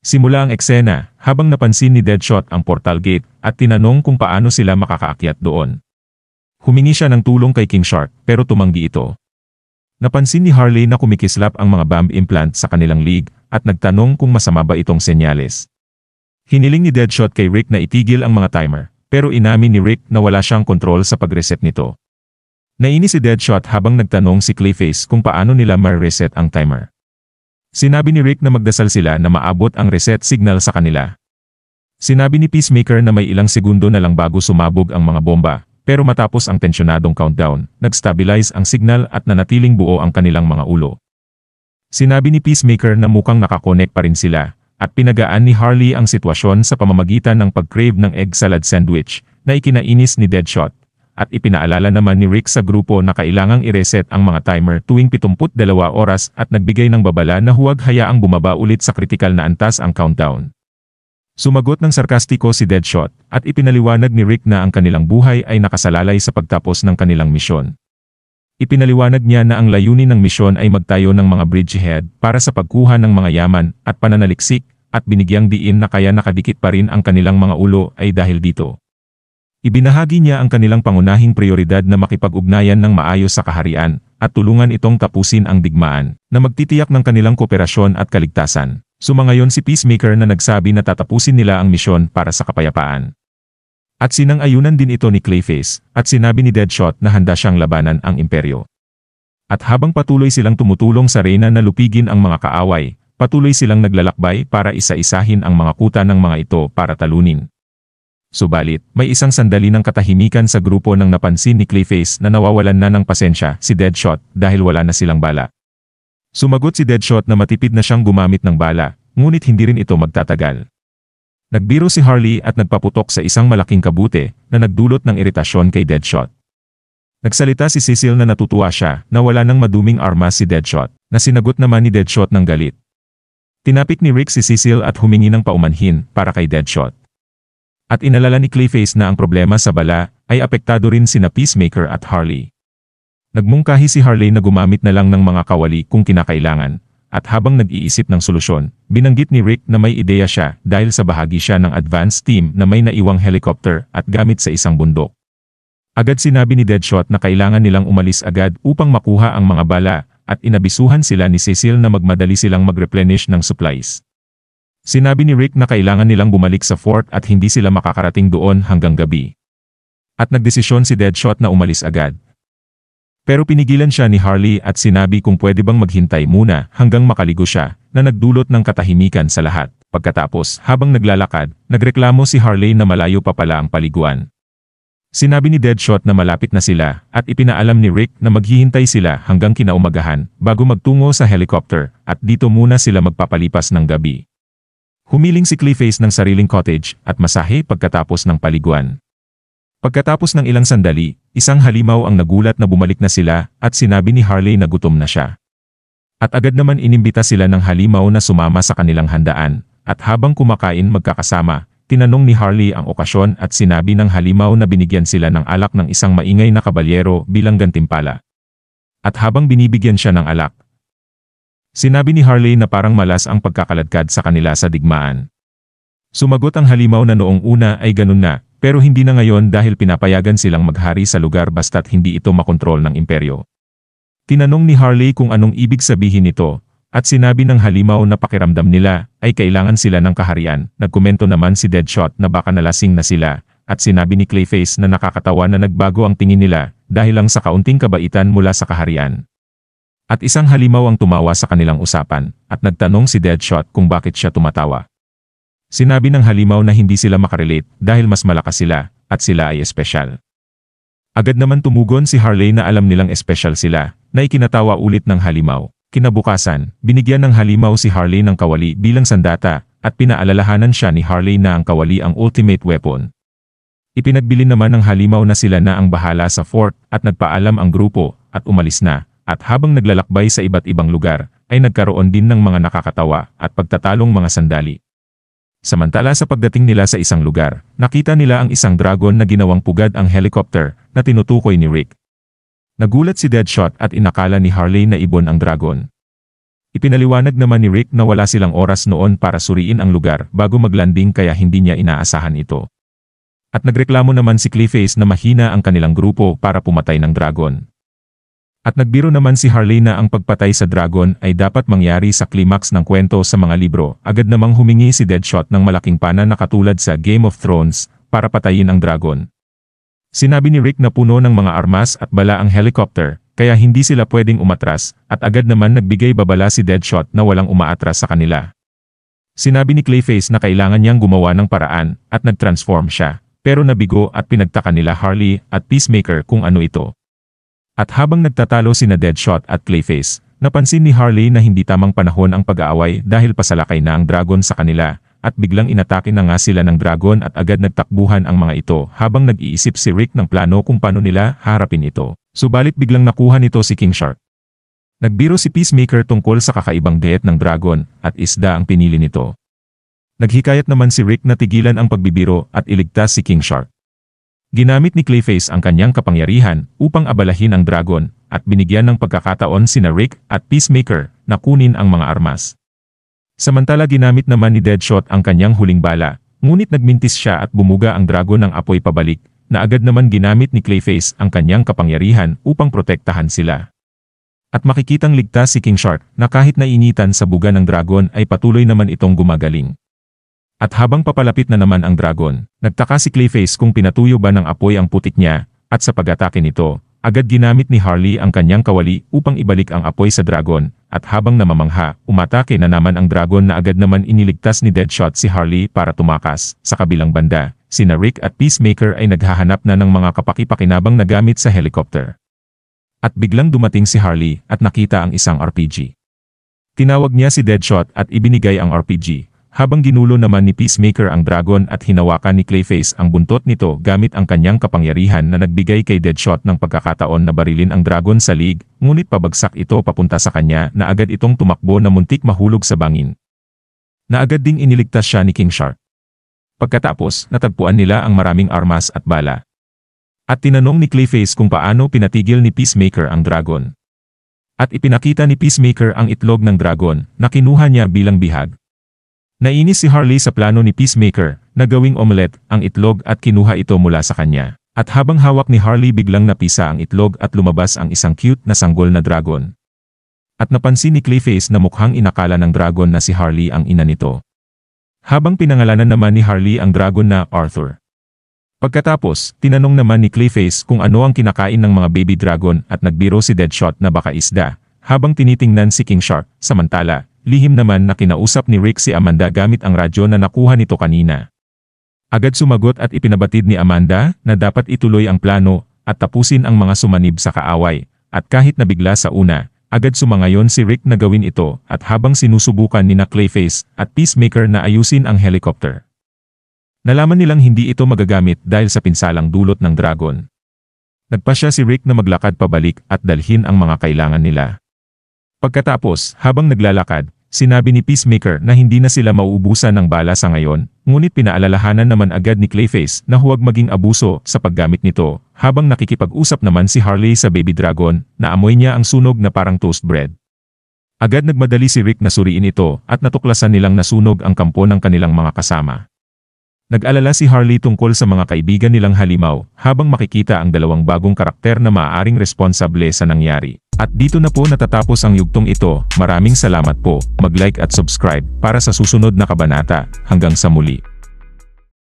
Simula ang eksena, habang napansin ni Deadshot ang portal gate at tinanong kung paano sila makakaakyat doon. Humingi siya ng tulong kay King Shark pero tumanggi ito. Napansin ni Harley na kumikislap ang mga bomb implant sa kanilang league at nagtanong kung masama ba itong senyales. Hiniling ni Deadshot kay Rick na itigil ang mga timer, pero inamin ni Rick na wala siyang kontrol sa pag-reset nito. Nainis si Deadshot habang nagtanong si Clayface kung paano nila ma-reset ang timer. Sinabi ni Rick na magdasal sila na maabot ang reset signal sa kanila. Sinabi ni Peacemaker na may ilang segundo na lang bago sumabog ang mga bomba, pero matapos ang tensyonadong countdown, nag-stabilize ang signal at nanatiling buo ang kanilang mga ulo. Sinabi ni Peacemaker na mukhang nakakonek pa rin sila, at pinagaan ni Harley ang sitwasyon sa pamamagitan ng pag-crave ng egg salad sandwich na ikinainis ni Deadshot. At ipinaalala naman ni Rick sa grupo na kailangang i-reset ang mga timer tuwing 72 oras at nagbigay ng babala na huwag hayaang bumaba ulit sa kritikal na antas ang countdown. Sumagot ng sarkastiko si Deadshot at ipinaliwanag ni Rick na ang kanilang buhay ay nakasalalay sa pagtapos ng kanilang misyon. Ipinaliwanag niya na ang layunin ng misyon ay magtayo ng mga bridgehead para sa pagkuha ng mga yaman at pananaliksik at binigyang diin na kaya nakadikit pa rin ang kanilang mga ulo ay dahil dito. Ibinahagi niya ang kanilang pangunahing prioridad na makipag-ugnayan ng maayos sa kaharian at tulungan itong tapusin ang digmaan na magtitiyak ng kanilang kooperasyon at kaligtasan. Sumangayon si Peacemaker na nagsabi na tatapusin nila ang misyon para sa kapayapaan. At sinang-ayunan din ito ni Clayface at sinabi ni Deadshot na handa siyang labanan ang imperyo. At habang patuloy silang tumutulong sa Reyna na lupigin ang mga kaaway, patuloy silang naglalakbay para isa-isahin ang mga kuta ng mga ito para talunin. Subalit, may isang sandali ng katahimikan sa grupo nang napansin ni Clayface na nawawalan na ng pasensya si Deadshot dahil wala na silang bala. Sumagot si Deadshot na matipid na siyang gumamit ng bala, ngunit hindi rin ito magtatagal. Nagbiro si Harley at nagpaputok sa isang malaking kabute na nagdulot ng iritasyon kay Deadshot. Nagsalita si Cecil na natutuwa siya na wala nang maduming armas si Deadshot, na sinagot naman ni Deadshot ng galit. Tinapik ni Rick si Cecil at humingi ng paumanhin para kay Deadshot. At inalala ni Clayface na ang problema sa bala ay apektado rin sina Peacemaker at Harley. Nagmungkahi si Harley na gumamit na lang ng mga kawali kung kinakailangan, at habang nag-iisip ng solusyon, binanggit ni Rick na may ideya siya dahil sa bahagi siya ng advance team na may naiwang helicopter at gamit sa isang bundok. Agad sinabi ni Deadshot na kailangan nilang umalis agad upang makuha ang mga bala at inabisuhan sila ni Cecil na magmadali silang mag-replenish ng supplies. Sinabi ni Rick na kailangan nilang bumalik sa fort at hindi sila makakarating doon hanggang gabi. At nagdesisyon si Deadshot na umalis agad. Pero pinigilan siya ni Harley at sinabi kung pwede bang maghintay muna hanggang makaligo siya, na nagdulot ng katahimikan sa lahat. Pagkatapos, habang naglalakad, nagreklamo si Harley na malayo pa pala ang paliguan. Sinabi ni Deadshot na malapit na sila at ipinaalam ni Rick na maghihintay sila hanggang kinaumagahan bago magtungo sa helicopter at dito muna sila magpapalipas ng gabi. Humiling si Clayface ng sariling cottage at masahe pagkatapos ng paliguan. Pagkatapos ng ilang sandali, isang halimaw ang nagulat na bumalik na sila at sinabi ni Harley na gutom na siya. At agad naman inimbita sila ng halimaw na sumama sa kanilang handaan, at habang kumakain magkakasama, tinanong ni Harley ang okasyon at sinabi ng halimaw na binigyan sila ng alak ng isang maingay na kabalyero bilang gantimpala. At habang binibigyan siya ng alak, sinabi ni Harley na parang malas ang pagkakaladkad sa kanila sa digmaan. Sumagot ang halimaw na noong una ay ganun na, pero hindi na ngayon dahil pinapayagan silang maghari sa lugar basta't hindi ito makontrol ng imperyo. Tinanong ni Harley kung anong ibig sabihin nito, at sinabi ng halimaw na pakiramdam nila ay kailangan sila ng kaharian. Nagkomento naman si Deadshot na baka nalasing na sila, at sinabi ni Clayface na nakakatawa na nagbago ang tingin nila dahil lang sa kaunting kabaitan mula sa kaharian. At isang halimaw ang tumawa sa kanilang usapan, at nagtanong si Deadshot kung bakit siya tumatawa. Sinabi ng halimaw na hindi sila makarelate dahil mas malakas sila, at sila ay espesyal. Agad naman tumugon si Harley na alam nilang espesyal sila, na ikinatawa ulit ng halimaw. Kinabukasan, binigyan ng halimaw si Harley ng kawali bilang sandata, at pinaalalahanan siya ni Harley na ang kawali ang ultimate weapon. Ipinagbili naman ng halimaw na sila na ang bahala sa fort, at nagpaalam ang grupo, at umalis na. At habang naglalakbay sa iba't ibang lugar, ay nagkaroon din ng mga nakakatawa at pagtatalong mga sandali. Samantala sa pagdating nila sa isang lugar, nakita nila ang isang dragon na ginawang pugad ang helicopter na tinutukoy ni Rick. Nagulat si Deadshot at inakala ni Harley na ibon ang dragon. Ipinaliwanag naman ni Rick na wala silang oras noon para suriin ang lugar bago maglanding kaya hindi niya inaasahan ito. At nagreklamo naman si Clayface na mahina ang kanilang grupo para pumatay ng dragon. At nagbiro naman si Harley na ang pagpatay sa dragon ay dapat mangyari sa climax ng kwento sa mga libro. Agad namang humingi si Deadshot ng malaking pana na katulad sa Game of Thrones para patayin ang dragon. Sinabi ni Rick na puno ng mga armas at bala ang helicopter, kaya hindi sila pwedeng umatras, at agad naman nagbigay babala si Deadshot na walang umaatras sa kanila. Sinabi ni Clayface na kailangan niyang gumawa ng paraan, at nag-transform siya, pero nabigo at pinagtaka nila Harley at Peacemaker kung ano ito. At habang nagtatalo sina Deadshot at Clayface, napansin ni Harley na hindi tamang panahon ang pag-aaway dahil pasalakay na ang dragon sa kanila, at biglang inatake na nga sila ng dragon at agad nagtakbuhan ang mga ito habang nag-iisip si Rick ng plano kung paano nila harapin ito. Subalit biglang nakuha nito si King Shark. Nagbiro si Peacemaker tungkol sa kakaibang diet ng dragon at isda ang pinili nito. Naghikayat naman si Rick na tigilan ang pagbibiro at iligtas si King Shark. Ginamit ni Clayface ang kanyang kapangyarihan upang abalahin ang dragon at binigyan ng pagkakataon sina Rick at Peacemaker na kunin ang mga armas. Samantala ginamit naman ni Deadshot ang kanyang huling bala, ngunit nagmintis siya at bumuga ang dragon ng apoy pabalik, na agad naman ginamit ni Clayface ang kanyang kapangyarihan upang protektahan sila. At makikitang ligtas si King Shark na kahit nainitan sa buga ng dragon ay patuloy naman itong gumagaling. At habang papalapit na naman ang dragon, nagtaka si Clayface kung pinatuyo ba ng apoy ang putik niya, at sa pag-atake nito, agad ginamit ni Harley ang kanyang kawali upang ibalik ang apoy sa dragon, at habang namamangha, umatake na naman ang dragon na agad naman iniligtas ni Deadshot si Harley para tumakas. Sa kabilang banda, sina Rick at Peacemaker ay naghahanap na ng mga kapaki-pakinabang na gamit sa helicopter. At biglang dumating si Harley at nakita ang isang RPG. Tinawag niya si Deadshot at ibinigay ang RPG, habang ginulo naman ni Peacemaker ang dragon at hinawakan ni Clayface ang buntot nito gamit ang kanyang kapangyarihan na nagbigay kay Deadshot ng pagkakataon na barilin ang dragon sa leeg, ngunit pabagsak ito papunta sa kanya na agad itong tumakbo na muntik mahulog sa bangin. Na agad ding iniligtas siya ni King Shark. Pagkatapos, natagpuan nila ang maraming armas at bala. At tinanong ni Clayface kung paano pinatigil ni Peacemaker ang dragon. At ipinakita ni Peacemaker ang itlog ng dragon na kinuha niya bilang bihag. Nainis si Harley sa plano ni Peacemaker na gawing omelette ang itlog at kinuha ito mula sa kanya. At habang hawak ni Harley biglang napisa ang itlog at lumabas ang isang cute na sanggol na dragon. At napansin ni Clayface na mukhang inakala ng dragon na si Harley ang ina nito. Habang pinangalanan naman ni Harley ang dragon na Arthur. Pagkatapos, tinanong naman ni Clayface kung ano ang kinakain ng mga baby dragon at nagbiro si Deadshot na baka isda, habang tinitingnan si King Shark. Samantala, lihim naman na kinausap ni Rick si Amanda gamit ang radyo na nakuha nito kanina. Agad sumagot at ipinabatid ni Amanda na dapat ituloy ang plano at tapusin ang mga sumanib sa kaaway, at kahit nabigla sa una, agad sumangayon si Rick na gawin ito at habang sinusubukan ni Clayface at Peacemaker na ayusin ang helicopter. Nalaman nilang hindi ito magagamit dahil sa pinsalang dulot ng dragon. Nagpasya si Rick na maglakad pabalik at dalhin ang mga kailangan nila. Pagkatapos, habang naglalakad, sinabi ni Peacemaker na hindi na sila mauubusan ng bala sa ngayon, ngunit pinaalalahanan naman agad ni Clayface na huwag maging abuso sa paggamit nito, habang nakikipag-usap naman si Harley sa baby dragon na amoy niya ang sunog na parang toast bread. Agad nagmadali si Rick na suriin ito at natuklasan nilang nasunog ang kampo ng kanilang mga kasama. Nag-alala si Harley tungkol sa mga kaibigan nilang halimaw habang makikita ang dalawang bagong karakter na maaaring responsable sa nangyari. At dito na po natatapos ang yugtong ito. Maraming salamat po. Mag-like at subscribe para sa susunod na kabanata. Hanggang sa muli.